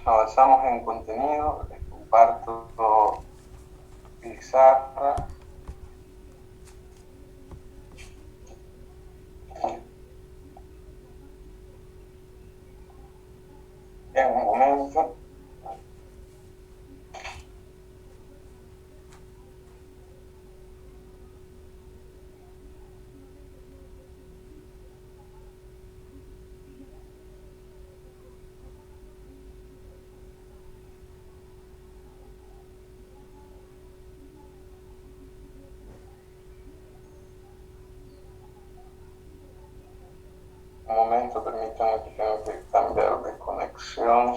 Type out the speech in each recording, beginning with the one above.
avanzamos en contenido, les comparto pizarra. En un momento. Un momento, permítanme que tengo que cambiar de conexión.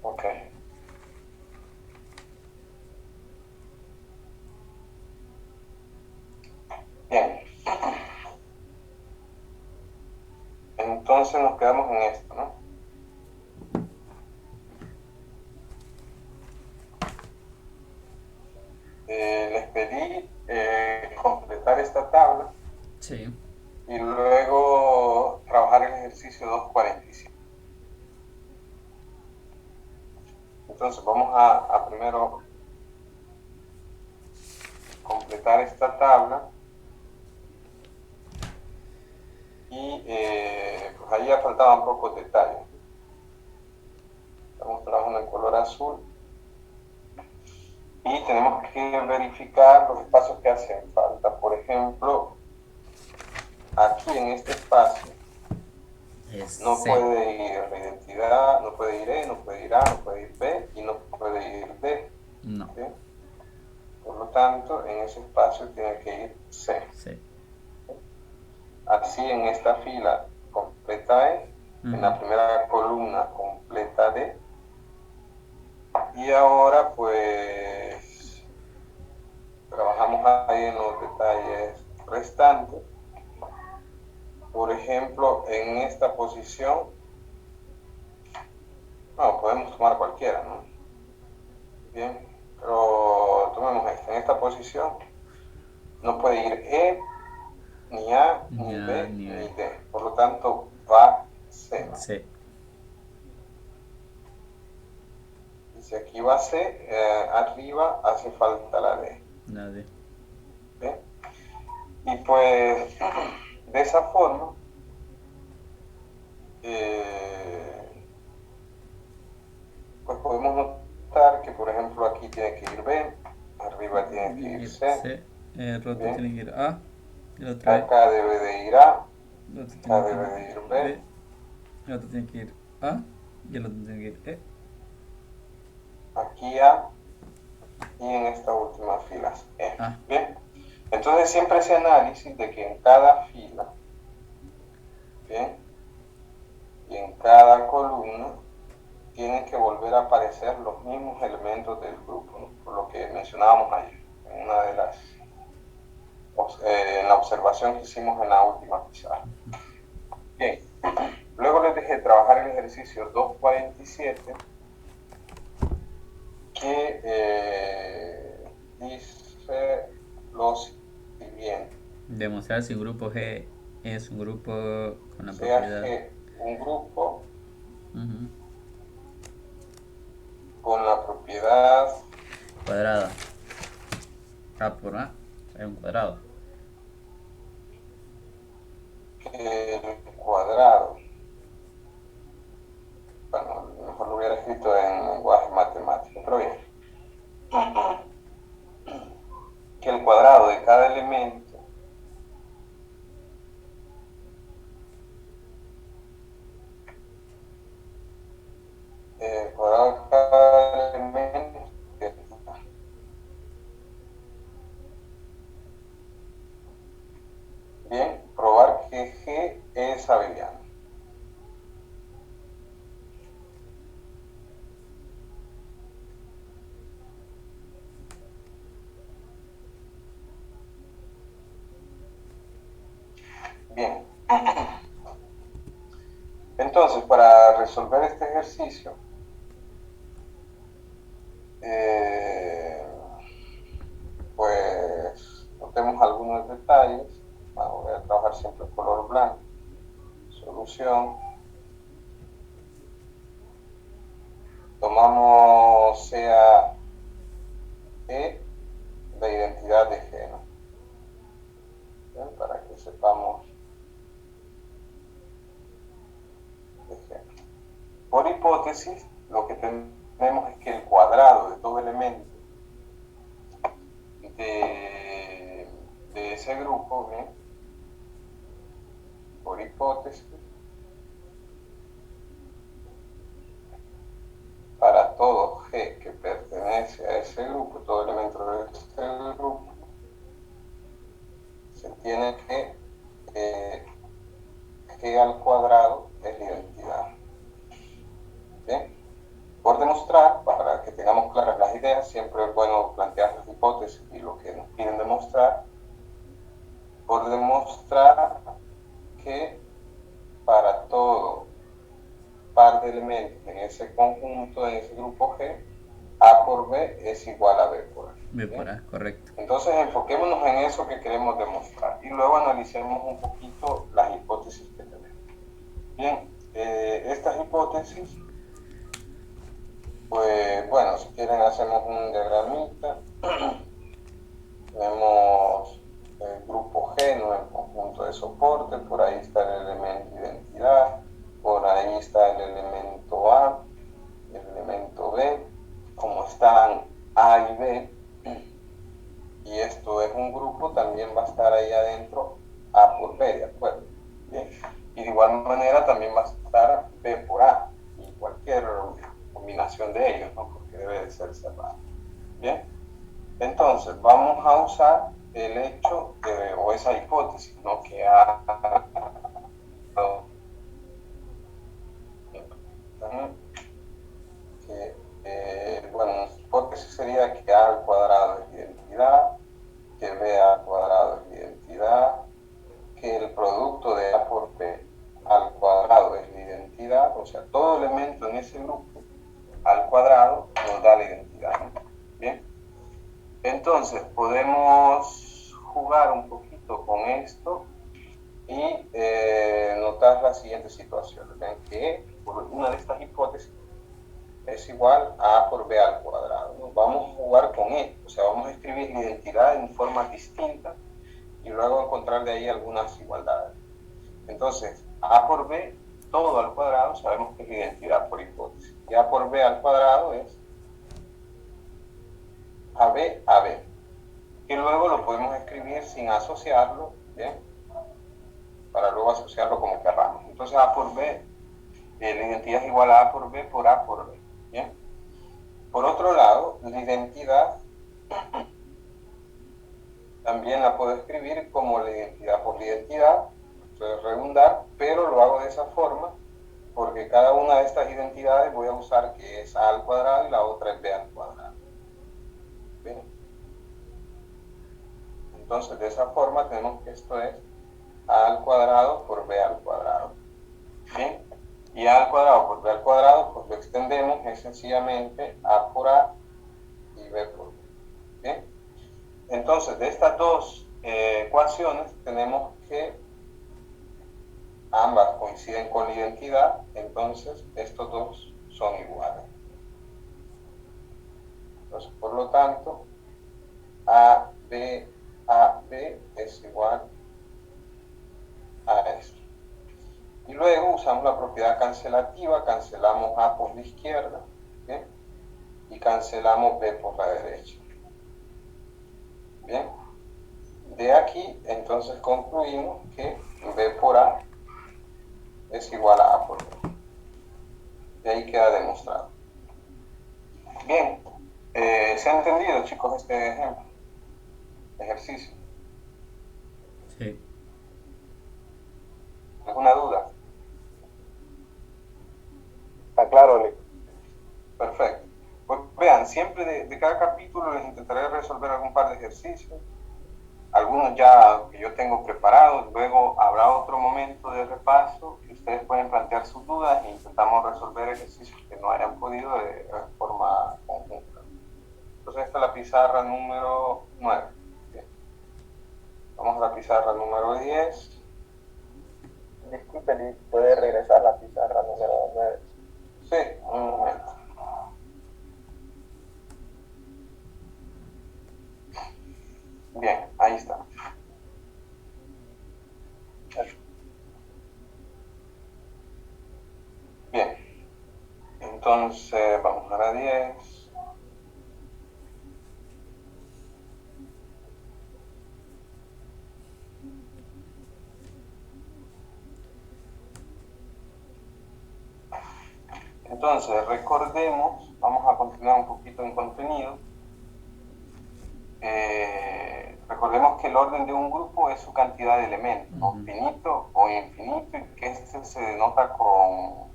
Ok. Bien. Entonces nos quedamos en esto, ¿no? Les pedí completar esta tabla. Sí. Y luego trabajar el ejercicio 247. Entonces vamos a primero completar esta tabla y pues ahí ya faltaban pocos detalles. Estamos trabajando en color azul y tenemos que verificar los espacios que hacen falta. Por ejemplo, aquí en este espacio Es no C. puede ir la identidad, no puede ir E, no puede ir A, no puede ir B y no puede ir D. No. ¿Sí? Por lo tanto, en ese espacio tiene que ir C. C. Así en esta fila completa E, en la primera columna completa D. Y ahora pues trabajamos ahí en los detalles restantes. Por ejemplo, en esta posición, no, podemos tomar cualquiera, ¿no? Bien, pero tomemos esta. En esta posición no puede ir E, ni A, ni Ya, B, ni nivel. D. Por lo tanto, va C. C. Y si aquí va C, arriba hace falta la D. La D. ¿Sí? Y pues de esa forma, pues podemos notar que por ejemplo aquí tiene que ir B, arriba tiene que ir Ir C, C. El otro ¿bien? tiene que ir A. El otro E. Acá debe de ir A, El otro acá tiene que debe ir de ir B. B, El otro tiene que ir A. Y el otro tiene que ir E. aquí A y en esta última fila E. A. Bien, entonces siempre ese análisis de que en cada fila, bien, y en cada columna tienen que volver a aparecer los mismos elementos del grupo, ¿no? Por lo que mencionábamos ayer, en una de las en la observación que hicimos en la última pizarra. Bien, luego les dejé trabajar el ejercicio 247 que dice lo siguiente. Demostrar si un grupo G es un grupo con la Sea propiedad G un grupo Ujú. con la propiedad cuadrada. A por A es un cuadrado. que el cuadrado, bueno, mejor lo hubiera escrito en lenguaje matemático, pero bien, que el cuadrado de cada elemento el cuadrado de cada elemento bien, probar que G es abeliano. Bien, entonces para resolver este ejercicio, pues notemos algunos detalles. Vamos a a trabajar siempre en color blanco. Solución. Tomamos sea E la identidad de G, ¿no? Bien, para que sepamos de G. Por hipótesis, lo que tenemos es que el cuadrado de todo elemento de ese grupo, ¿bien? Por hipótesis, para todo G que pertenece a ese grupo, todo elemento de ese grupo, se tiene que G al cuadrado es la identidad. ¿Bien? Por demostrar, para que tengamos claras las ideas, siempre es bueno plantear las hipótesis y lo que nos quieren demostrar. Por demostrar que para todo par de elementos en ese conjunto, en ese grupo G, A por B es igual a B por A. B por A, correcto. Entonces enfoquémonos en eso que queremos demostrar y luego analicemos un poquito las hipótesis que tenemos. Bien, estas hipótesis, pues bueno, si quieren hacemos un diagramita. Tenemos el grupo G, ¿no? El conjunto de soporte, por ahí está el elemento identidad, por ahí está el elemento A, el elemento B, como están A y B, y esto es un grupo, también va a estar ahí adentro A por B, ¿de acuerdo? Bien. Y de igual manera también va a estar B por A, y cualquier combinación de ellos, ¿no? Porque debe de ser cerrado. Bien. Entonces, vamos a usar el hecho o esa hipótesis, ¿no? Que A bueno, nuestra hipótesis sería que A al cuadrado es identidad, que B al cuadrado es identidad, que el producto de A por B al cuadrado es la identidad, o sea, todo elemento en ese grupo al cuadrado nos da la identidad, ¿no? Bien. Entonces, podemos jugar un poquito con esto y notar la siguiente situación. Ven que por una de estas hipótesis es igual a A por B al cuadrado, ¿no? Vamos a jugar con esto, o sea, vamos a escribir la identidad en formas distintas y luego encontrar de ahí algunas igualdades. Entonces, A por B, todo al cuadrado, sabemos que es la identidad por hipótesis. Y A por B al cuadrado es AB, AB. Y luego lo podemos escribir sin asociarlo, ¿bien? Para luego asociarlo como querramos. Entonces A por B, la identidad es igual a A por B por A por B, ¿bien? Por otro lado, la identidad también la puedo escribir como la identidad por la identidad, esto es redundar, pero lo hago de esa forma porque cada una de estas identidades voy a usar que es A al cuadrado y la otra es B al cuadrado. ¿Bien? Entonces, de esa forma tenemos que esto es A al cuadrado por B al cuadrado. ¿Bien? Y A al cuadrado por B al cuadrado, pues lo extendemos, es sencillamente A por A y B por B. ¿Bien? Entonces, de estas dos ecuaciones tenemos que ambas coinciden con la identidad, entonces estos dos son iguales. Entonces, por lo tanto, AB es igual a esto. Y luego usamos la propiedad cancelativa, cancelamos A por la izquierda, ¿bien? Y cancelamos B por la derecha. Bien, de aquí entonces concluimos que B por A es igual a A por B. De ahí queda demostrado. Bien, ¿se ha entendido, chicos, este ejemplo? Ejercicio. Sí. ¿Alguna duda? Está claro, Nick. Perfecto. Pues vean, siempre de cada capítulo les intentaré resolver algún par de ejercicios. Algunos ya que yo tengo preparados, luego habrá otro momento de repaso y ustedes pueden plantear sus dudas e intentamos resolver ejercicios que no hayan podido de forma conjunta. Entonces esta es la pizarra número 9. Bien. Vamos a la pizarra número 10. Disculpe, Lick, ¿puede regresar a la pizarra número 9? Sí, un momento. Bien, ahí está. Bien, entonces vamos a la 10. Entonces, recordemos, vamos a continuar un poquito en contenido. Recordemos que el orden de un grupo es su cantidad de elementos, finito o infinito, y que este se denota con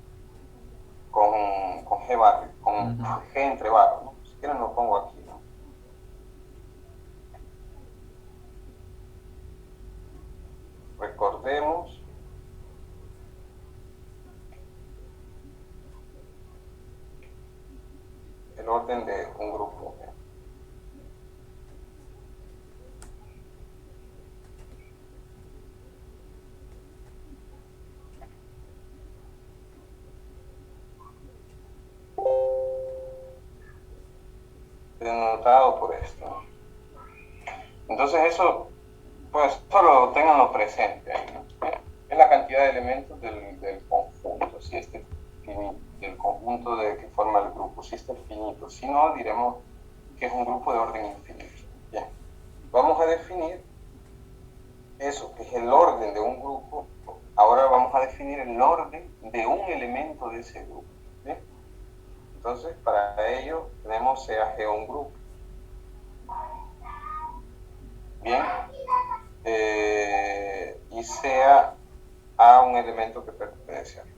G barra, con G entre barras, ¿no? Si quieren lo pongo aquí, ¿no? Recordemos el orden de un grupo. Denotado por esto. Entonces eso, pues solo tenganlo presente ahí, ¿no? Es la cantidad de elementos del conjunto, si este finito, del conjunto que forma el grupo, si este es finito. Si no, diremos que es un grupo de orden infinito. Bien, vamos a definir eso, que es el orden de un grupo. Ahora vamos a definir el orden de un elemento de ese grupo. ¿Bien? Entonces, para ello tenemos sea G un grupo. Bien, y sea A un elemento que pertenece a él.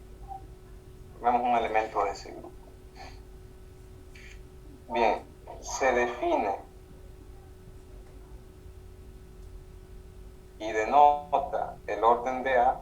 Tomemos un elemento de ese grupo. Bien, se define y denota el orden de A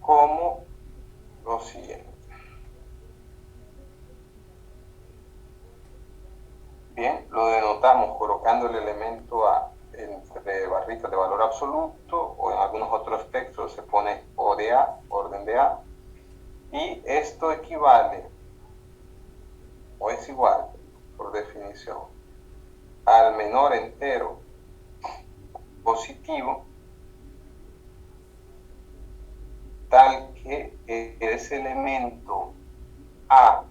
como lo siguiente. Bien, lo denotamos colocando el elemento A entre barritas de valor absoluto, o en algunos otros textos se pone O de A, orden de A, y esto equivale o es igual, por definición, al menor entero positivo, tal que ese elemento A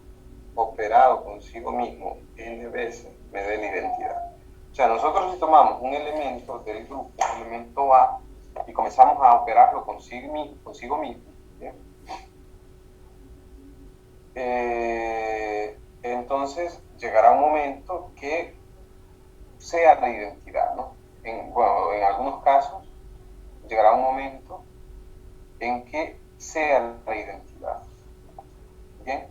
operado consigo mismo n veces me dé la identidad. O sea, nosotros si tomamos un elemento del grupo, un elemento A, y comenzamos a operarlo consigo mismo, ¿bien? Entonces llegará un momento que sea la identidad, ¿no? Bueno, en algunos casos llegará un momento en que sea la identidad. ¿Bien?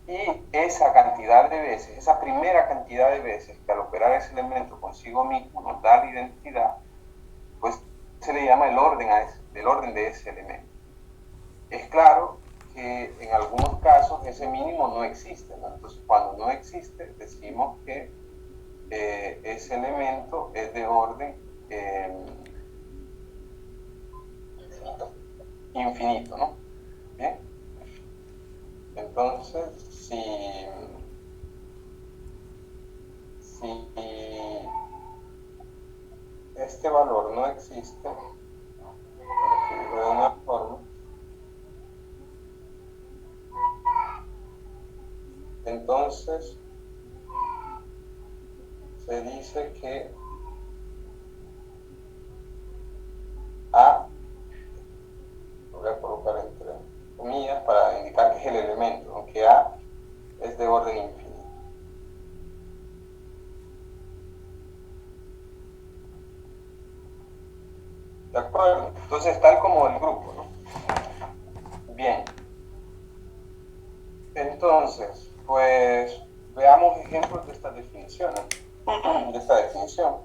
Y esa cantidad de veces, esa primera cantidad de veces que al operar ese elemento consigo mismo nos da la identidad, pues se le llama el orden de ese elemento. Es claro que en algunos casos ese mínimo no existe, ¿no? Entonces cuando no existe decimos que ese elemento es de orden infinito, ¿no? Bien. Entonces, si este valor no existe, de una forma, entonces se dice que A, lo voy a colocar entre comillas para indicar que es el elemento, aunque A es de orden infinito. ¿De acuerdo? Entonces, tal como el grupo, ¿no? Bien. Entonces, pues veamos ejemplos de estas definiciones. de esta definición.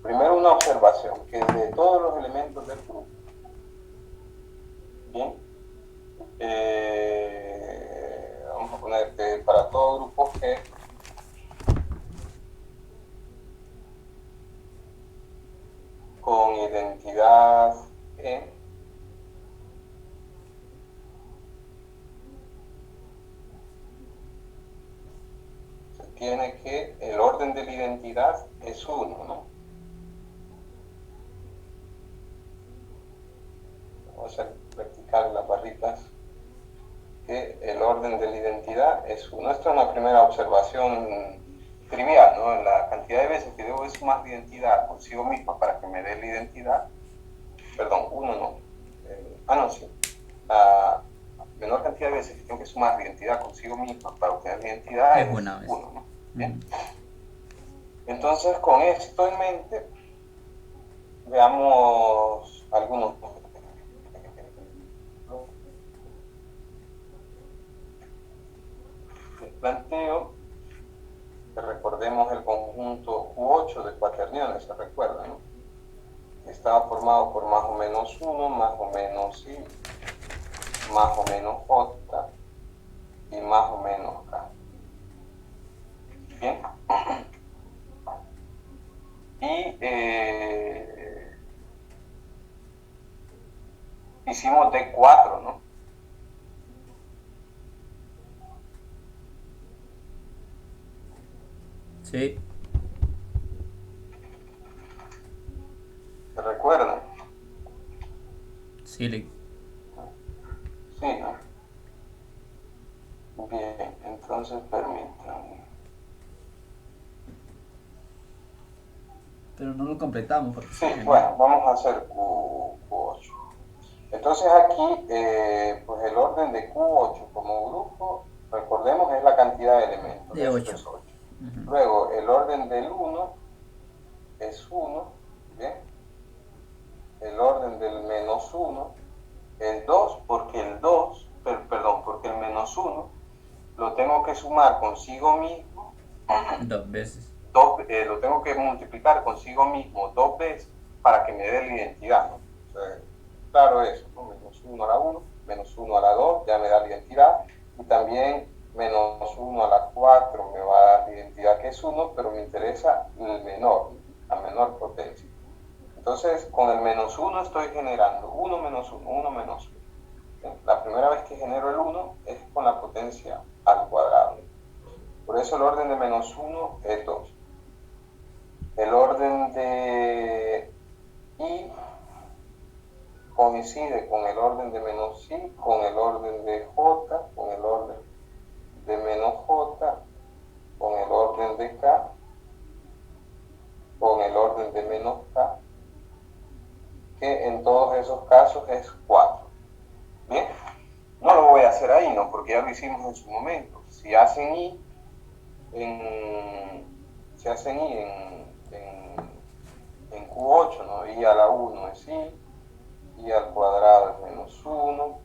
Primero una observación, que de todos los elementos del grupo, bien, vamos a poner que para todo grupo G con identidad E se tiene que el orden de la identidad es 1, ¿no? Vamos a hacer vertical en las barritas, que el orden de la identidad es 1. Esta es una primera observación trivial, ¿no? La cantidad de veces que debo de sumar la identidad consigo misma para que me dé la identidad, perdón, 1 no, no, sí, la menor cantidad de veces que tengo que sumar la identidad consigo misma para obtener la identidad es 1, ¿no? Bien. Entonces, con esto en mente, veamos algunos. Les planteo que recordemos el conjunto Q8 de cuaterniones, se recuerdan, ¿no? Estaba formado por más o menos 1, más o menos I, más o menos J y más o menos K. Bien. Y hicimos D4, ¿no? Sí. ¿Se recuerdan? Sí. Sí, ¿no? Bien, entonces permítanme. Pero no lo completamos porque Sí, bueno, vamos a hacer Q8. Entonces aquí, pues el orden de Q8 como grupo, recordemos, es la cantidad de elementos. De 8. Es 8. Luego, el orden del 1 es 1, ¿bien? El orden del menos 1 es 2, porque el 2, perdón, porque el menos 1 lo tengo que sumar consigo mismo 2 veces. Lo tengo que multiplicar consigo mismo 2 veces para que me dé la identidad, ¿no? O sea, claro eso, ¿no? Menos 1 a la 1, menos 1 a la 2, ya me da la identidad, y también menos 1 a la 4 me va a dar la identidad que es 1, pero me interesa el menor, la menor potencia. Entonces, con el menos 1 estoy generando 1 menos 1, 1 menos 1. La primera vez que genero el 1 es con la potencia al cuadrado. Por eso el orden de menos 1 es 2. El orden de I coincide con el orden de menos I, con el orden de J, con el orden de menos J, con el orden de K, con el orden de menos K, que en todos esos casos es 4. Bien, no lo voy a hacer ahí, ¿no? Porque ya lo hicimos en su momento. Si hacen I en Q8, ¿no? I a la 1 es I al cuadrado es menos 1,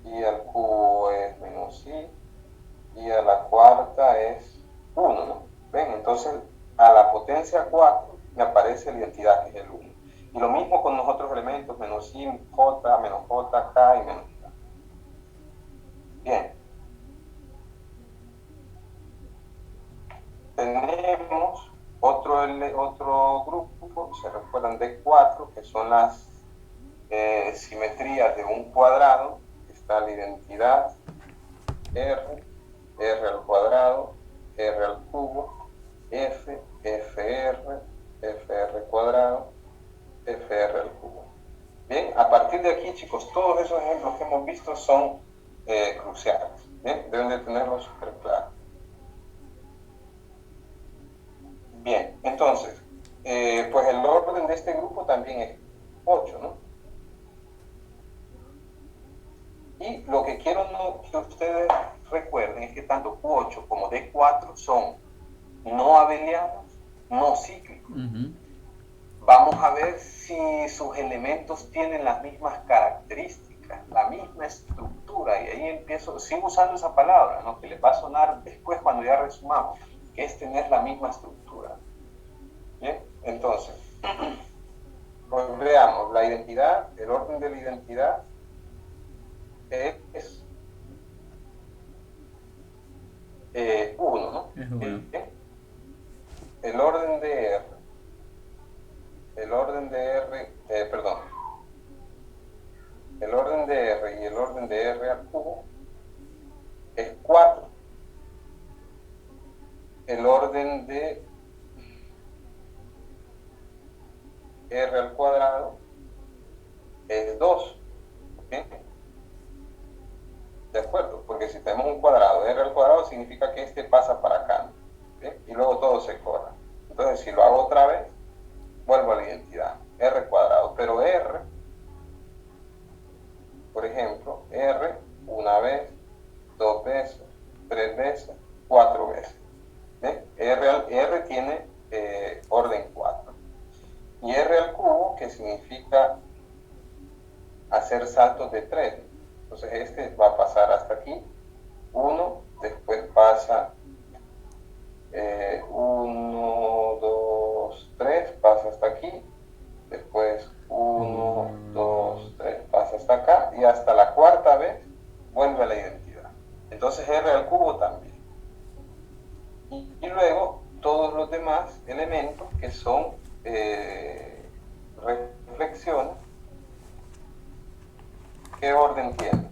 I al cubo es menos I a la cuarta es 1, ¿no? ¿Ven? Entonces, a la potencia 4 me aparece la identidad que es el 1. Y lo mismo con los otros elementos, menos I, J, menos J, K y menos K. Bien. Tenemos otro grupo, se recuerdan de 4, que son las simetrías de un cuadrado. Está la identidad R al cuadrado, R al cubo, F, FR, FR cuadrado, FR al cubo. Bien, a partir de aquí, chicos, todos esos ejemplos que hemos visto son cruciales. Bien, deben de tenerlo súper claro. Bien, entonces, pues el orden de este grupo también es 8, ¿no? Y lo que quiero que ustedes recuerden es que tanto Q8 como D4 son no abelianos, no cíclicos. Vamos a ver si sus elementos tienen las mismas características, la misma estructura, y ahí sigo usando esa palabra, ¿no? Que les va a sonar después cuando ya resumamos. que es tener la misma estructura. Bien, entonces, pues veamos, la identidad, el orden de la identidad es 1, ¿no? Es 1. El orden de R, el orden de R, perdón, el orden de R y el orden de R al cubo es 4. El orden de R al cuadrado es 2. ¿Okay? ¿De acuerdo? Porque si tenemos un cuadrado, R al cuadrado significa que este pasa para acá, ¿no? ¿Okay? Y luego todo se corre. Entonces, si lo hago otra vez, vuelvo a la identidad, R cuadrado. Pero R, por ejemplo, R una vez, 2 veces, 3 veces, 4 veces. ¿Ve? R tiene orden 4. Y R al cubo, que significa hacer saltos de 3. Entonces este va a pasar hasta aquí, 1, después pasa 1, 2, 3, pasa hasta aquí, después 1, 2, 3, pasa hasta acá, y hasta la cuarta vez vuelve a la identidad. Entonces R al cubo también. Y luego todos los demás elementos que son reflexiones, ¿qué orden tienen?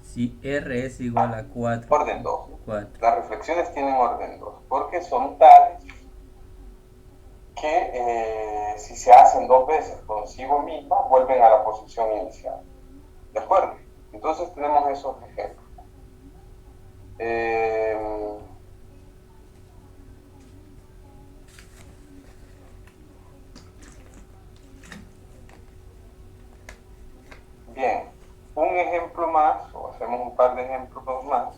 Si R es igual a 4. Orden 2. 4. Las reflexiones tienen orden 2 porque son tales que si se hacen 2 veces consigo misma, vuelven a la posición inicial. ¿De acuerdo? Entonces tenemos esos ejemplos. Bien, un ejemplo más, o hacemos un par de ejemplos más.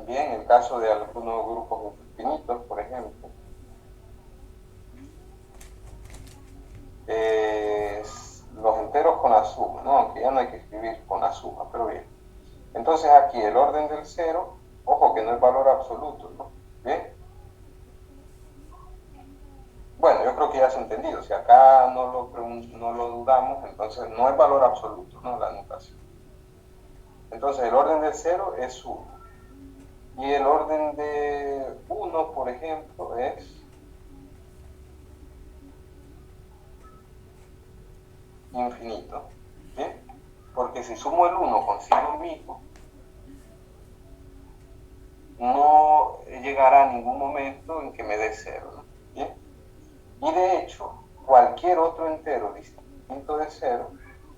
Bien, en el caso de algunos grupos infinitos, por ejemplo, los enteros con la suma, ¿no? Aunque ya no hay que escribir con la suma, pero bien. Entonces aquí el orden del 0, ojo que no es valor absoluto, ¿no? Bien. Bueno, yo creo que ya se ha entendido. Si acá no lo dudamos, entonces no es valor absoluto, ¿no? La notación. Entonces el orden del 0 es 1. Y el orden de 1, por ejemplo, es infinito. ¿Bien? Porque si sumo el 1 consigo mismo, no llegará a ningún momento en que me dé 0, ¿no? ¿Bien? Y de hecho, cualquier otro entero distinto de 0,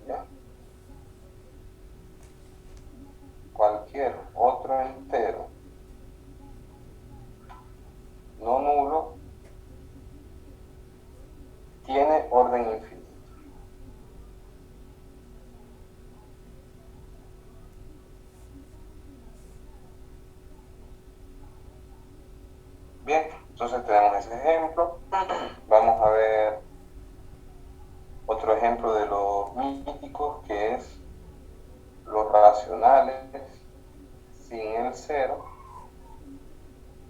¿ya? Cualquier otro entero no nulo tiene orden infinito. Bien, entonces tenemos ese ejemplo. Vamos a ver otro ejemplo de los míticos, que es los racionales sin el 0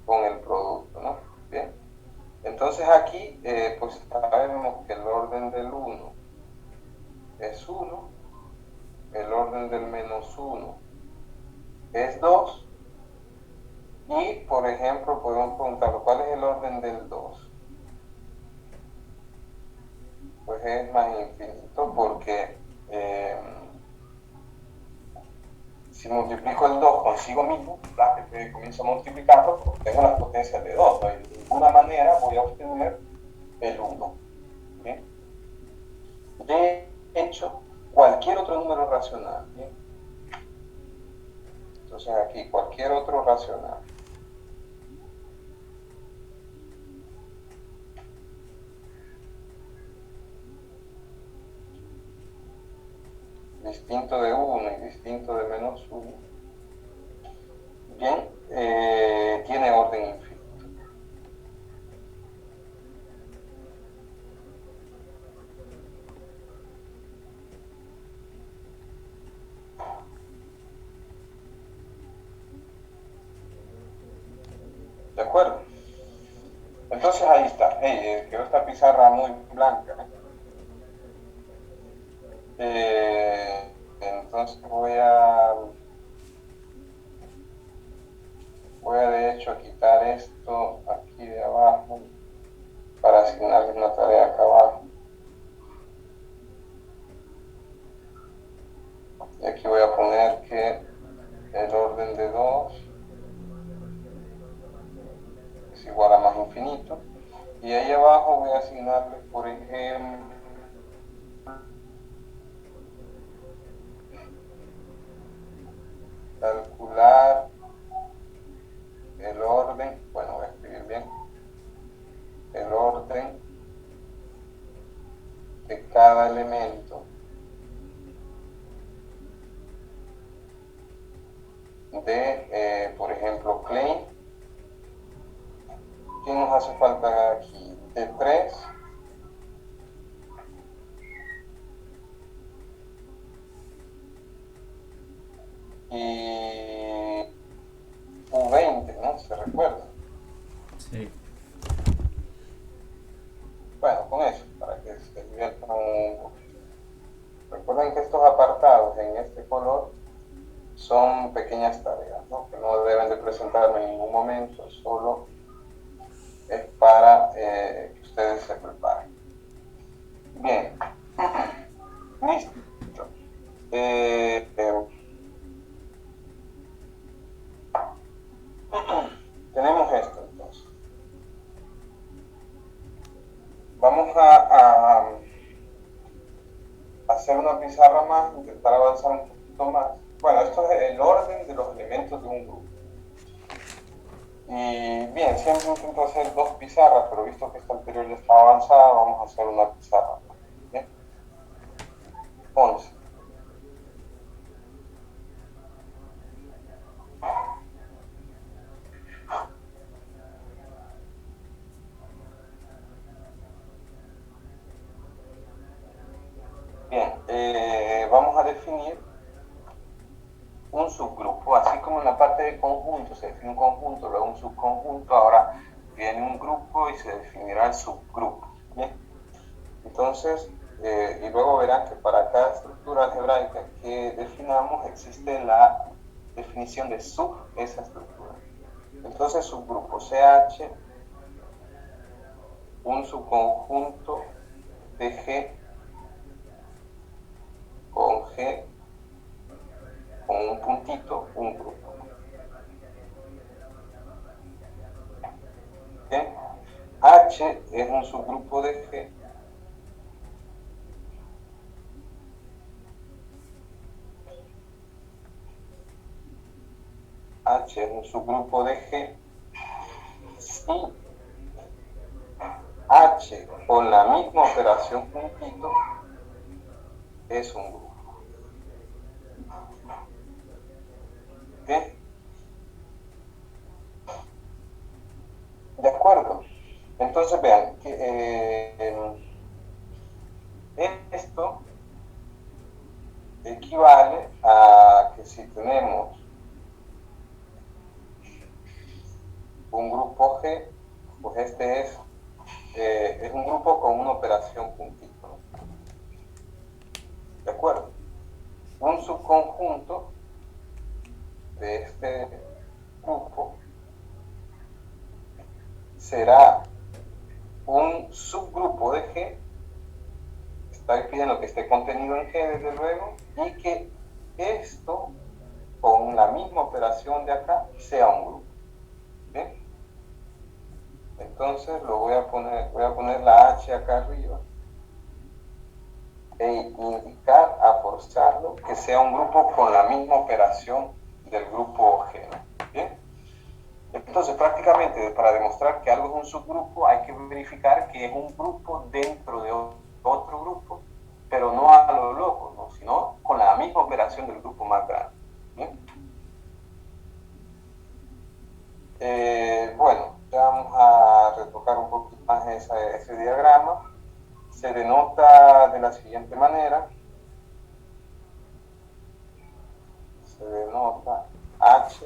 con el producto, ¿no? Bien. Entonces aquí, pues sabemos que el orden del 1 es 1, el orden del menos 1 es 2, y por ejemplo podemos preguntar, ¿cuál es el orden del 2? Pues es más infinito, porque si multiplico el 2 consigo mismo, comienzo a multiplicarlo, porque tengo las potencias de 2, ¿no? Y de ninguna manera voy a obtener el 1. ¿Bien? De hecho, cualquier otro número racional, ¿bien? Entonces aquí, cualquier otro racional distinto de 1 y distinto de menos 1, bien, tiene orden infinito. ¿De acuerdo? Entonces ahí está. Quedó esta pizarra muy blanca. Entonces voy a de hecho quitar esto aquí de abajo para asignarles una tarea acá abajo. Y aquí voy a poner que el orden de 2 es igual a más infinito. Y ahí abajo voy a asignarles, por ejemplo, calcular el orden, bueno, voy a escribir bien, el orden de cada elemento de, por ejemplo, Klein. ¿Qué nos hace falta aquí? De 3 y U20, ¿no? ¿Se recuerda? Sí. Bueno, con eso, para que se diviertan un poquito. Recuerden que estos apartados en este color son pequeñas tareas, ¿no? Que no deben de presentarme en ningún momento, solo es para que ustedes se preparen. Bien, listo. Tenemos esto entonces. Vamos a hacer una pizarra más, intentar avanzar un poquito más. Bueno, esto es el orden de los elementos de un grupo. Y bien, siempre intento hacer 2 pizarras, pero visto que esta anterior ya estaba avanzada, vamos a hacer una pizarra. ¿Bien? 11. Bien, vamos a definir un subgrupo, así como en la parte de conjunto se define un conjunto, luego un subconjunto, ahora viene un grupo y se definirá el subgrupo. Bien, entonces, y luego verán que para cada estructura algebraica que definamos existe la definición de sub esa estructura. Entonces, subgrupo CH, un subconjunto de G con G con un puntito, un grupo. ¿Bien? H es un subgrupo de G H es un subgrupo de G si H con la misma operación puntito es un grupo. ¿Bien? De acuerdo. Entonces vean que esto equivale a que si tenemos un grupo G, pues este es un grupo con una operación puntito. ¿De acuerdo? Un subconjunto de este grupo será un subgrupo de G, está pidiendo que esté contenido en G desde luego, y que esto con la misma operación de acá sea un grupo. ¿Bien? Entonces voy a poner la H acá arriba e indicar, a forzarlo, que sea un grupo con la misma operación del grupo G. ¿Bien? Entonces, prácticamente, para demostrar que algo es un subgrupo, hay que verificar que es un grupo dentro de otro grupo, pero no a lo loco, ¿no? Sino con la misma operación del grupo más grande. ¿Bien? Bueno, ya vamos a retocar un poquito más ese diagrama. Se denota de la siguiente manera. Se denota H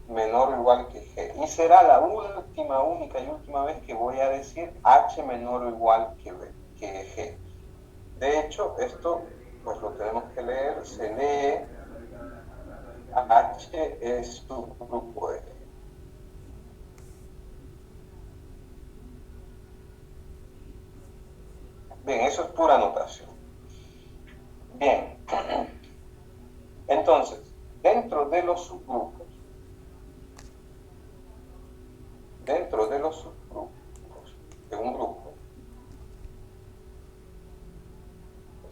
menor o igual que G. Y será la última, única y última vez que voy a decir H menor o igual que G. De hecho, esto pues lo tenemos que leer, se lee H es subgrupo de G. Bien, eso es pura notación. Bien, entonces, dentro de los subgrupos de un grupo,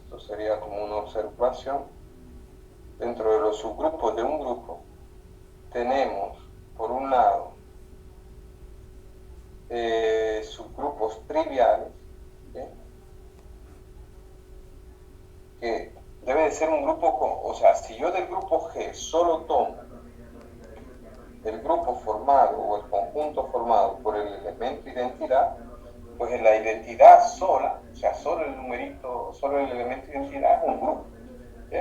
esto sería como una observación, dentro de los subgrupos de un grupo tenemos, por un lado, subgrupos triviales, ¿sí? Que debe de ser un grupo, o sea, si yo del grupo G solo tomo el grupo formado o el conjunto formado por el elemento identidad, pues en la identidad sola, o sea, solo el numerito, solo el elemento identidad es un grupo, ¿sí?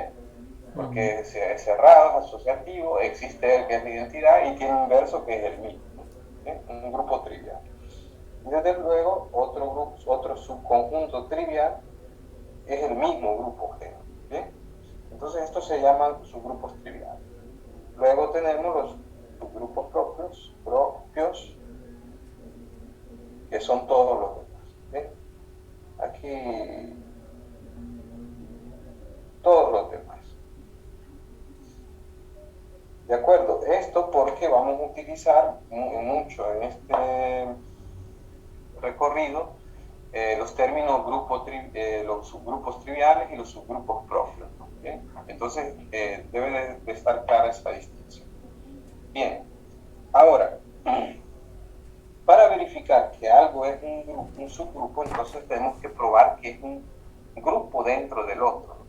Porque es cerrado, es asociativo, existe el que es la identidad y tiene un inverso que es el mismo, ¿sí? Un grupo trivial. Y desde luego, otro subconjunto trivial es el mismo grupo G, ¿sí? Entonces estos se llaman subgrupos triviales. Luego tenemos los subgrupos propios, que son todos los demás, ¿sí? Aquí, todos los demás. ¿De acuerdo? Esto porque vamos a utilizar mucho en este recorrido los términos los subgrupos triviales y los subgrupos propios, ¿no? ¿Bien? Entonces debe de estar clara esta distinción. Bien, ahora, para verificar que algo es un subgrupo, entonces tenemos que probar que es un grupo dentro del otro, ¿no?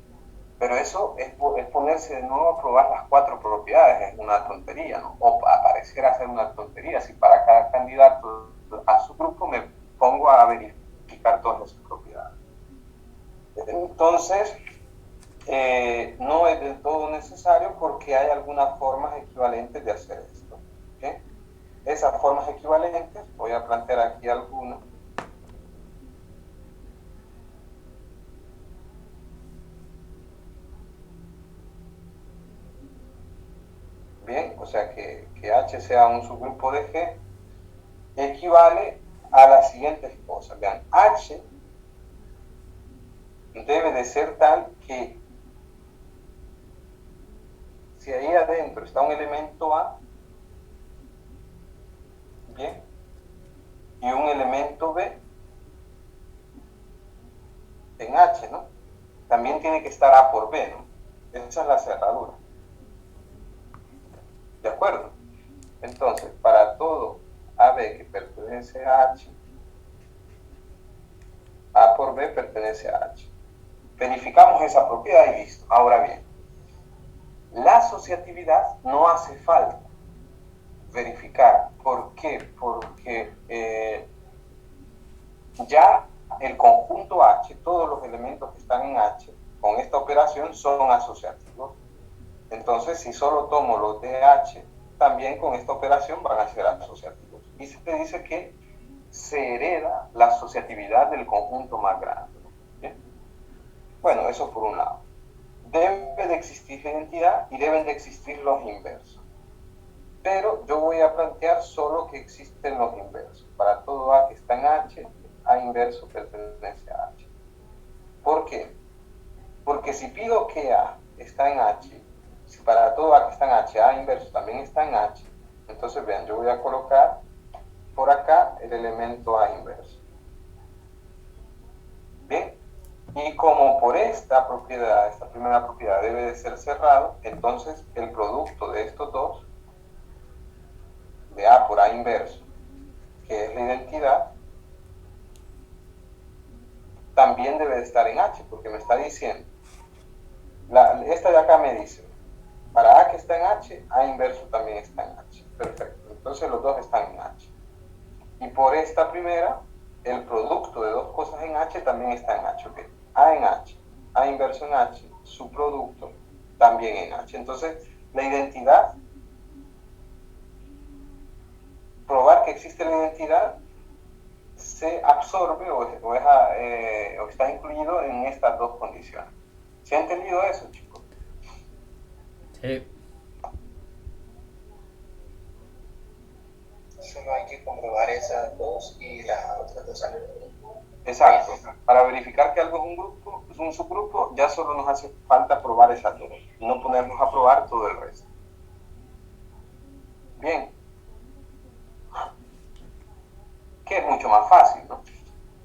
Pero eso es ponerse de nuevo a probar las 4 propiedades, es una tontería, ¿no? O pareciera ser una tontería si para cada candidato a su grupo me pongo a verificar todas las propiedades. Entonces, no es del todo necesario porque hay algunas formas equivalentes de hacer esto, ¿okay? Esas formas equivalentes, voy a plantear aquí algunas. Bien, o sea que H sea un subgrupo de G equivale a las siguientes cosas. Vean, H debe de ser tal que si ahí adentro está un elemento A, bien, y un elemento B en H, ¿no? También tiene que estar A por B, ¿no? Esa es la cerradura. ¿De acuerdo? Entonces, para todo AB que pertenece a H, A por B pertenece a H. Verificamos esa propiedad y listo. Ahora bien, la asociatividad no hace falta verificar. ¿Por qué? Porque ya el conjunto H, todos los elementos que están en H, con esta operación son asociativos. Entonces, si solo tomo los de H, también con esta operación van a ser asociativos. Y se dice que se hereda la asociatividad del conjunto más grande, ¿bien? Bueno, eso por un lado. Debe de existir la identidad y deben de existir los inversos. Pero yo voy a plantear solo que existen los inversos. Para todo A que está en H, A inverso pertenece a H. ¿Por qué? Porque si pido que A está en H, si para todo A que está en H, A inverso también está en H, entonces vean, yo voy a colocar por acá el elemento A inverso. Bien, y como por esta propiedad, esta primera propiedad debe de ser cerrado, entonces el producto de estos dos, de A por A inverso, que es la identidad, también debe de estar en H, porque me está diciendo, esta de acá me dice, para A que está en H, A inverso también está en H. Perfecto, entonces los dos están en H. Y por esta primera, el producto de dos cosas en H también está en H. ¿Okay? A en H, A inverso en H, su producto también en H. Entonces, la identidad ya que existe la identidad, se absorbe o está incluido en estas dos condiciones. ¿Se ha entendido eso, chicos? Sí. Solo hay que comprobar esas dos y las otras dos salen. Exacto. Para verificar que algo es un grupo, es un subgrupo, ya solo nos hace falta probar esas dos, no ponernos a probar todo el resto. Bien. Que es mucho más fácil, ¿no?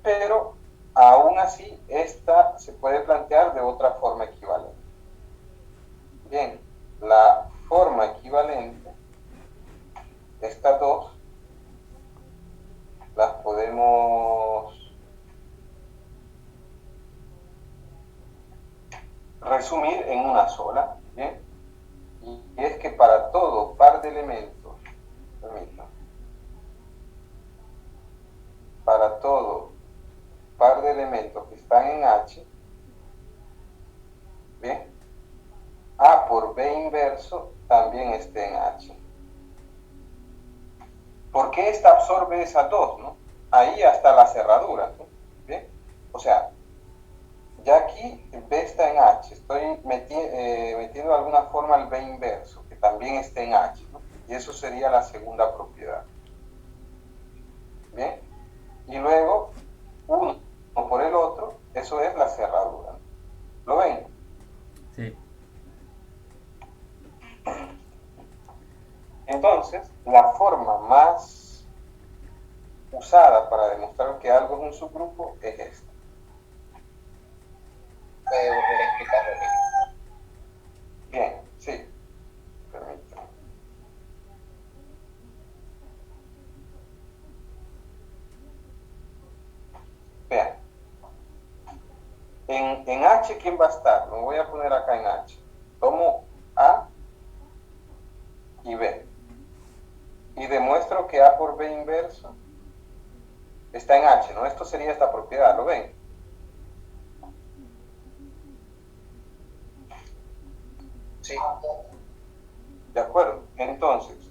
Pero aún así, esta se puede plantear de otra forma equivalente. Bien, la forma equivalente, estas dos, las podemos resumir en una sola, ¿bien? Y es que para todo par de elementos, permítanme, para todo par de elementos que están en H, ¿bien? A por B inverso también esté en H. ¿Por qué esta absorbe esas dos, no? Ahí hasta la cerradura, ¿no? ¿Bien? O sea, ya aquí B está en H, estoy metiendo de alguna forma el B inverso, que también esté en H, ¿no? Y eso sería la segunda propiedad. ¿Bien? Y luego, uno por el otro, eso es la cerradura, ¿no? ¿Lo ven? Sí. Entonces, la forma más usada para demostrar que algo es un subgrupo es esta. ¿Puede volver a explicarlo? Bien, sí. Permítame. Vean. En H, ¿quién va a estar? Lo voy a poner acá en H. Tomo A y B. Y demuestro que A por B inverso está en H, ¿no? Esto sería esta propiedad, ¿lo ven? Sí. De acuerdo. Entonces,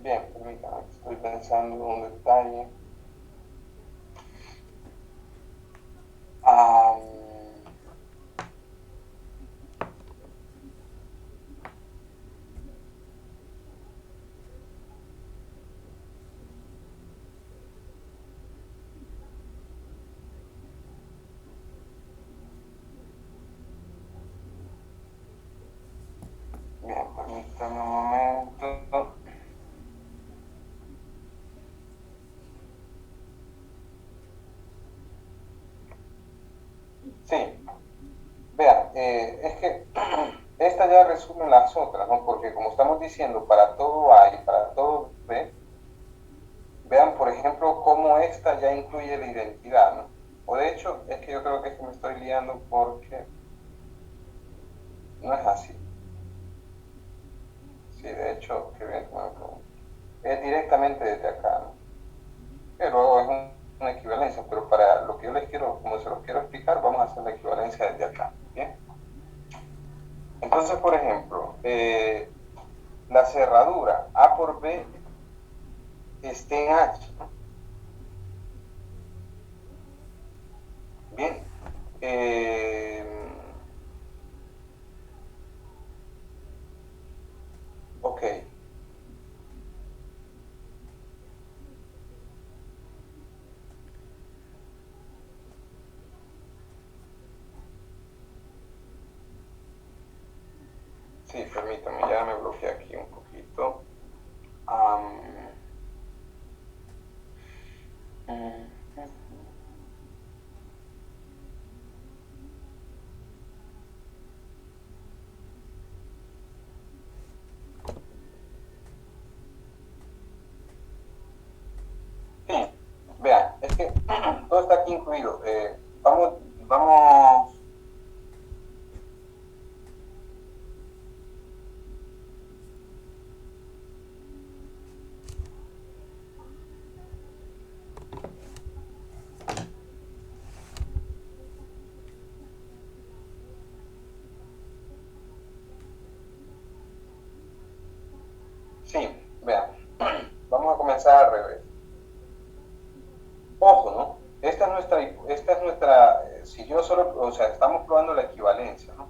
bien, permítame, estoy pensando en un detalle. Bien, permítame un momento. Sí, vean, es que esta ya resume las otras, ¿no? Porque como estamos diciendo, para todo A y para todo B, vean, por ejemplo, cómo esta ya incluye la identidad, ¿no? O de hecho, es que yo creo que es que me estoy liando porque no es así. Sí, de hecho, que bien, es directamente desde acá, ¿no? Que luego es una equivalencia, pero para lo que yo les quiero, como se los quiero explicar, vamos a hacer la equivalencia desde acá, ¿bien? Entonces, por ejemplo, la cerradura A por B esté en H, ¿no? Bien. Ok. Sí, permítame, ya me bloqueé aquí un poquito. Mm, sí, vean, es que todo está aquí incluido. Vamos Sí, vean, vamos a comenzar al revés. Ojo, ¿no? Si yo solo, o sea, estamos probando la equivalencia, ¿no?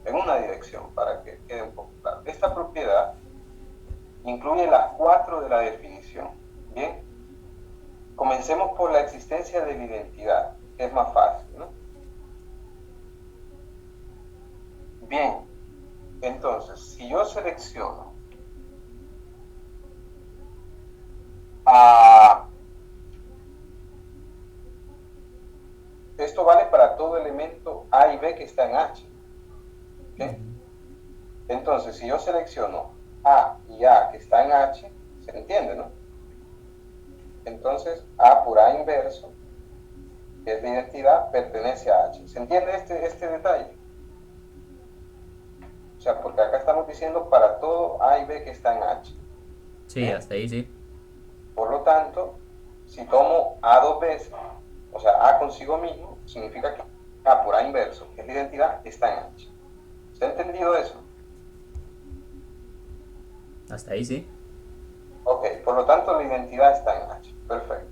En una dirección, para que quede un poco claro. Esta propiedad incluye las 4 de la definición, ¿bien? Comencemos por la existencia de la identidad, que es más fácil, ¿no? Bien, entonces, si yo selecciono a... Esto vale para todo elemento A y B que está en H, ¿ok? Entonces, si yo selecciono A y A que está en H, ¿se entiende, no? Entonces, A por A inverso, que es la identidad, pertenece a H. ¿Se entiende este detalle? O sea, porque acá estamos diciendo para todo A y B que está en H. Sí, ¿Bien? hasta ahí sí. Por lo tanto, si tomo A dos veces, o sea, A consigo mismo, significa que A por A inverso, que es la identidad, está en H. ¿Se ha entendido eso? Hasta ahí sí. Ok, por lo tanto la identidad está en H. Perfecto.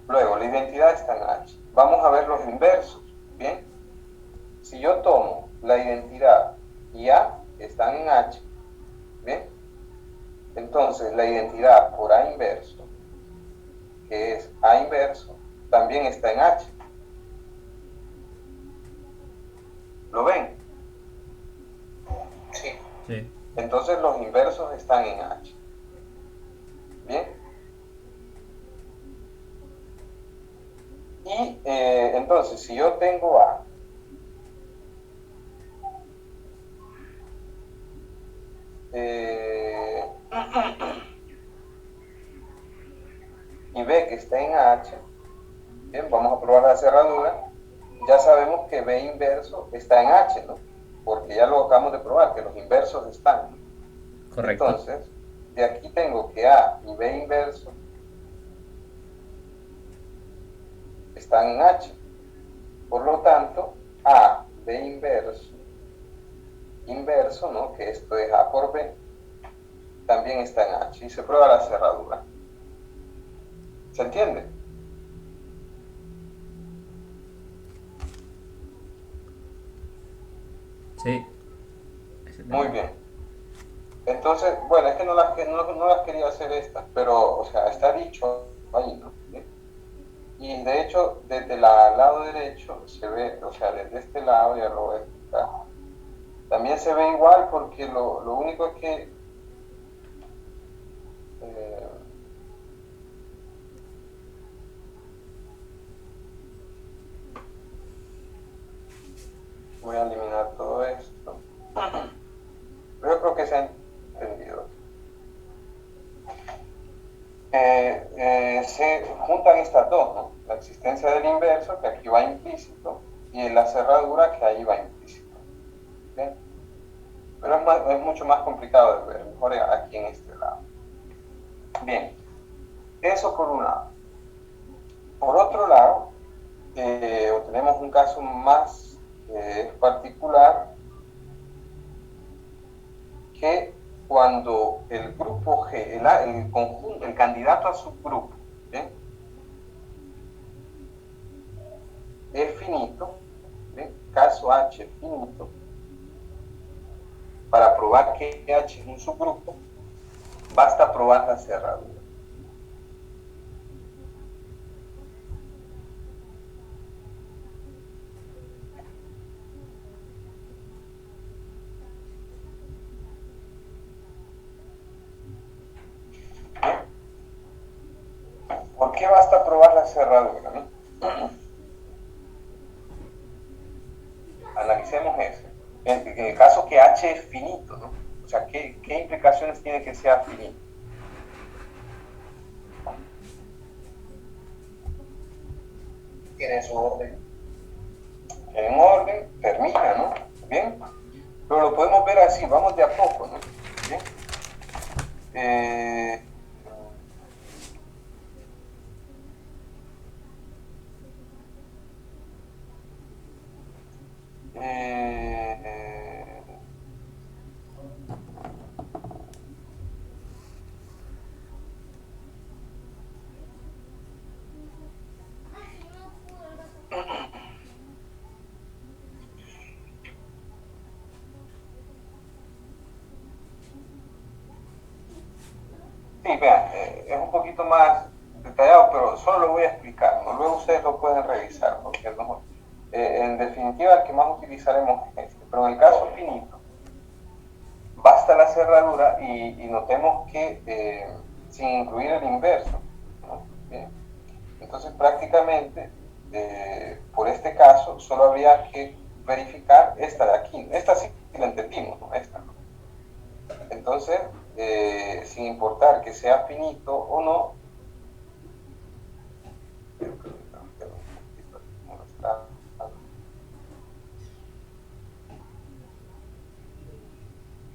Luego, la identidad está en H. Vamos a ver los inversos. Bien. Si yo tomo la identidad y A, que están en H, bien. Entonces, la identidad por A inverso, que es A inverso, también está en H. ¿Lo ven? Sí. Sí. Entonces, los inversos están en H. Bien. Y entonces, si yo tengo A y B que está en H, bien, vamos a probar la cerradura, ya sabemos que B inverso está en H, ¿no? Porque ya lo acabamos de probar, que los inversos están. Correcto. Entonces, de aquí tengo que A y B inverso están en H. Por lo tanto, A, B inverso, ¿no? Que esto es A por B, también está en H. Y se prueba la cerradura. ¿Se entiende? Sí. Muy bien. Entonces, bueno, es que no las quería hacer estas, pero, o sea, está dicho ahí, ¿no? ¿Sí? Y de hecho, desde el lado derecho se ve, o sea, desde este lado, ya lo voy a explicar, también se ve igual porque lo único es que eh, voy a eliminar todo esto. Pero yo creo que se ha entendido. Se juntan estas dos, ¿no? La existencia del inverso, que aquí va implícito, y la cerradura, que ahí va implícito. ¿Bien? Pero es mucho más complicado de ver, mejor aquí en este lado. Bien, eso por un lado. Por otro lado, tenemos un caso más particular, que cuando el grupo G, el conjunto, el candidato a subgrupo, ¿bien? Es finito, ¿bien? Caso H finito, para probar que H es un subgrupo, basta probar la cerradura. ¿Por qué basta probar la cerradura? ¿No? Analicemos eso. En el caso que H es finito, ¿no? O sea, ¿qué implicaciones tiene que sea finito? Tiene su orden. En orden, termina, ¿no? Bien. Pero lo podemos ver así, vamos de a poco, ¿no? Bien. Eh, eh, Sí, vean, es un poquito más detallado, pero solo lo voy a explicar, ¿no? Luego ustedes lo pueden revisar, porque no, en definitiva el que más utilizaremos es este, pero en el caso finito, basta la cerradura y notemos que sin incluir el inverso, ¿no? Bien. Entonces prácticamente, por este caso, solo habría que verificar esta de aquí, esta sí la entendimos, ¿no? Esta, ¿no? Entonces, sin importar que sea finito o no,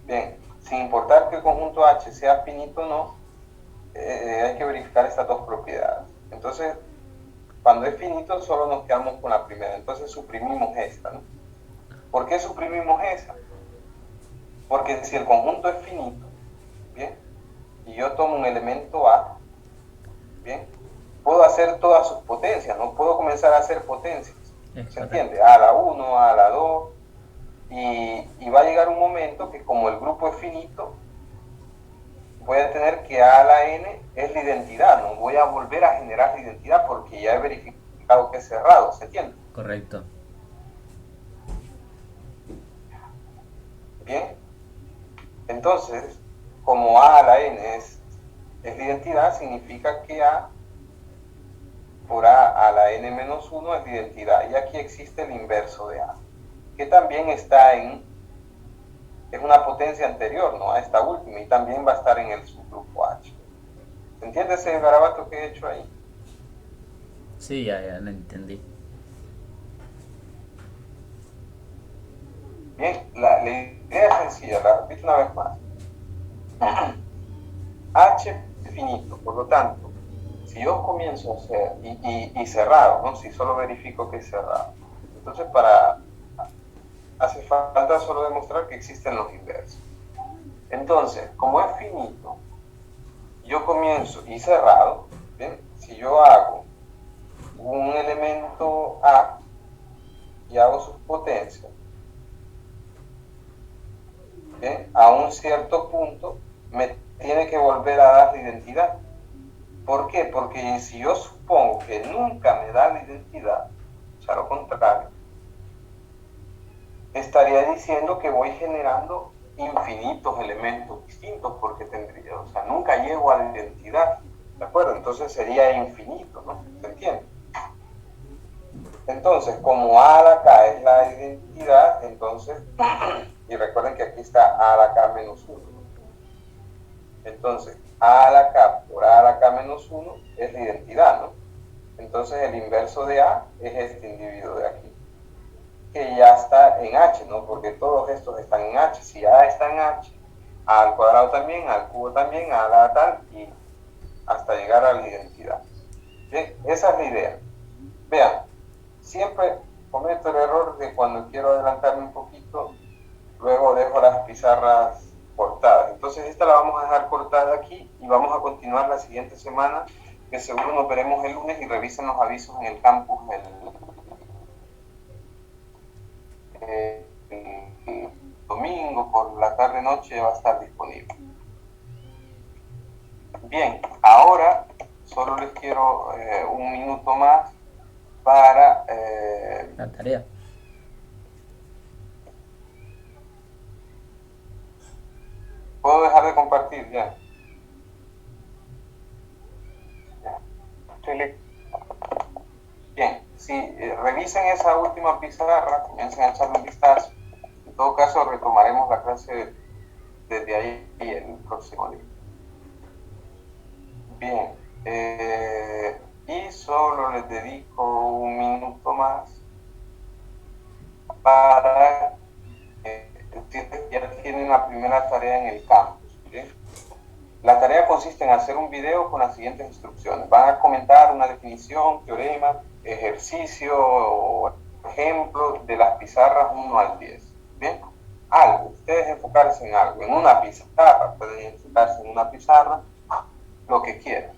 bien, sin importar que el conjunto H sea finito o no, hay que verificar estas dos propiedades. Entonces, cuando es finito, solo nos quedamos con la primera. Entonces suprimimos esta, ¿no? ¿Por qué suprimimos esa? Porque si el conjunto es finito, ¿bien? Y yo tomo un elemento A, ¿bien? Puedo hacer todas sus potencias, ¿no? Puedo comenzar a hacer potencias. ¿Se entiende? A a la 1, A a la 2. Y va a llegar un momento que como el grupo es finito, voy a tener que A a la N es la identidad, no voy a volver a generar la identidad porque ya he verificado que es cerrado, ¿se entiende? Correcto. Bien, entonces, como A a la N es la identidad, significa que A por A a la N menos 1 es la identidad, y aquí existe el inverso de A, que también está es una potencia anterior, ¿no? A esta última, y también va a estar en el subgrupo H. ¿Se entiende ese garabato que he hecho ahí? Sí, ya lo entendí. Bien, la idea es sencilla, la repito una vez más. H es finito, por lo tanto, si yo comienzo a hacer, y cerrado, ¿no? Si solo verifico que es cerrado. Entonces, hace falta solo demostrar que existen los inversos. Entonces, como es finito, yo comienzo y cerrado, ¿bien? Si yo hago un elemento A y hago sus potencias, ¿bien? A un cierto punto me tiene que volver a dar la identidad. ¿Por qué? Porque si yo supongo que nunca me da la identidad, o sea, lo contrario, estaría diciendo que voy generando infinitos elementos distintos porque tendría, o sea, nunca llego a la identidad, ¿de acuerdo? Entonces sería infinito, ¿no? ¿Se entiende? Entonces, como A a la K es la identidad, entonces, y recuerden que aquí está A a la K menos 1. Entonces, A a la K por A a la K menos 1 es la identidad, ¿no? Entonces, el inverso de A es este individuo de aquí, que ya está en H, ¿no? Porque todos estos están en H. Si A está en H, A al cuadrado también, A al cubo también, A a la tal, y hasta llegar a la identidad. Bien, esa es la idea. Vean, siempre cometo el error de cuando quiero adelantarme un poquito, luego dejo las pizarras cortadas. Entonces esta la vamos a dejar cortada aquí y vamos a continuar la siguiente semana, que seguro nos veremos el lunes y revisen los avisos en el campus el domingo por la tarde noche va a estar disponible. Bien, ahora solo les quiero un minuto más para La tarea. ¿Puedo dejar de compartir ya? Sí, listo. Bien, si revisen esa última pizarra, comiencen a echarle un vistazo. En todo caso, retomaremos la clase desde ahí el próximo día. Bien, y solo les dedico un minuto más para ya tienen la primera tarea en el campus. ¿Bien? La tarea consiste en hacer un video con las siguientes instrucciones. Van a comentar una definición, teorema, ejercicio o ejemplo de las pizarras 1 al 10. ¿Bien? Algo, ustedes enfocarse en algo, en una pizarra, pueden enfocarse en una pizarra, lo que quieran.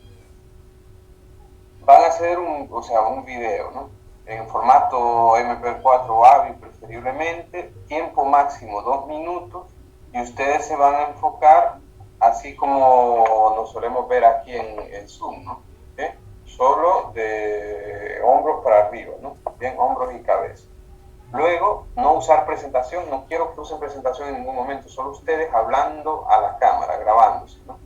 Van a hacer un video, ¿no? En formato MP4 AVI preferiblemente, tiempo máximo 2 minutos, y ustedes se van a enfocar así como nos solemos ver aquí en Zoom, ¿no? ¿Bien? Solo de hombros para arriba, ¿no? Bien, hombros y cabeza. Luego, no usar presentación, no quiero que usen presentación en ningún momento, solo ustedes hablando a la cámara, grabándose, ¿no?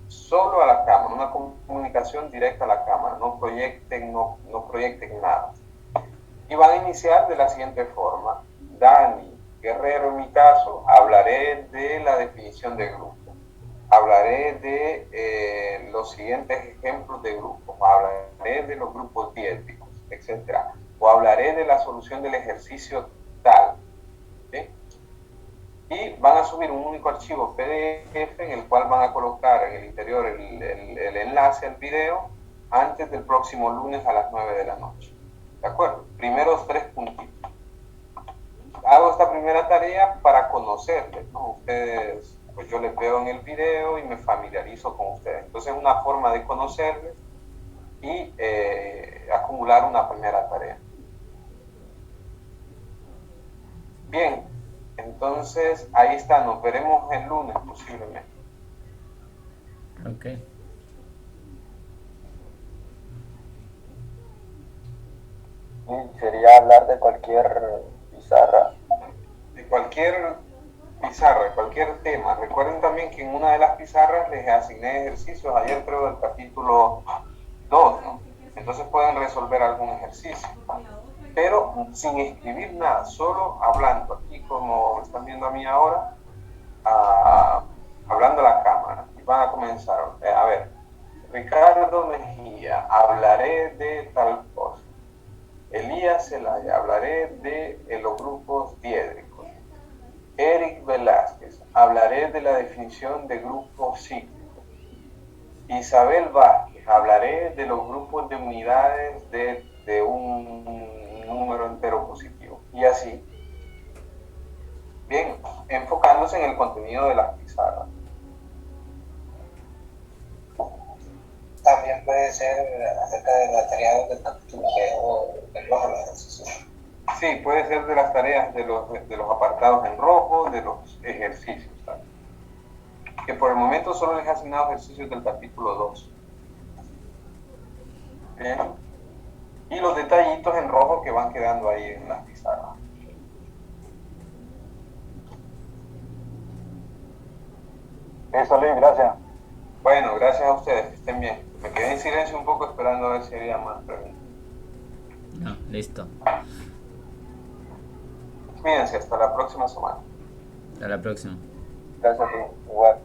Solo a la cámara, una comunicación directa a la cámara, no proyecten nada. Y van a iniciar de la siguiente forma. Dani Guerrero, en mi caso, hablaré de la definición de grupo. Hablaré de los siguientes ejemplos de grupos. Hablaré de los grupos diéticos, etc. O hablaré de la solución del ejercicio tal. ¿Sí? Y van a subir un único archivo PDF en el cual van a colocar en el interior el enlace al video antes del próximo lunes a las 9 de la noche. ¿De acuerdo? Primeros 3 puntitos. Hago esta primera tarea para conocerles, ¿no? Ustedes, pues yo les veo en el video y me familiarizo con ustedes. Entonces es una forma de conocerles y acumular una primera tarea. Bien, entonces ahí está, nos veremos el lunes posiblemente. Ok. Y sería hablar de cualquier pizarra. De cualquier pizarra, de cualquier tema. Recuerden también que en una de las pizarras les asigné ejercicios, ayer creo del capítulo 2, ¿no? Entonces pueden resolver algún ejercicio. Pero sin escribir nada, solo hablando, aquí como están viendo a mí ahora, hablando a la cámara. Y van a comenzar, a ver, Ricardo Mejía, hablaré de tal cosa. Elías Zelaya, hablaré de los grupos diédricos. Eric Velázquez, hablaré de la definición de grupos cíclicos. Isabel Vázquez, hablaré de los grupos de unidades de un número entero positivo. Y así. Bien, enfocándose en el contenido de las pizarras. También puede ser acerca de las tareas del capítulo o de los ejercicios. Sí, puede ser de las tareas de los apartados en rojo, de los ejercicios, ¿sabes? Que por el momento solo les he asignado ejercicios del capítulo 2. Bien. Y los detallitos en rojo que van quedando ahí en las pizarras. Eso, Luis, gracias. Bueno, gracias a ustedes, que estén bien. Me quedé en silencio un poco esperando a ver si había más preguntas. No, listo. Cuídense, hasta la próxima semana. Hasta la próxima. Gracias a ti, igual.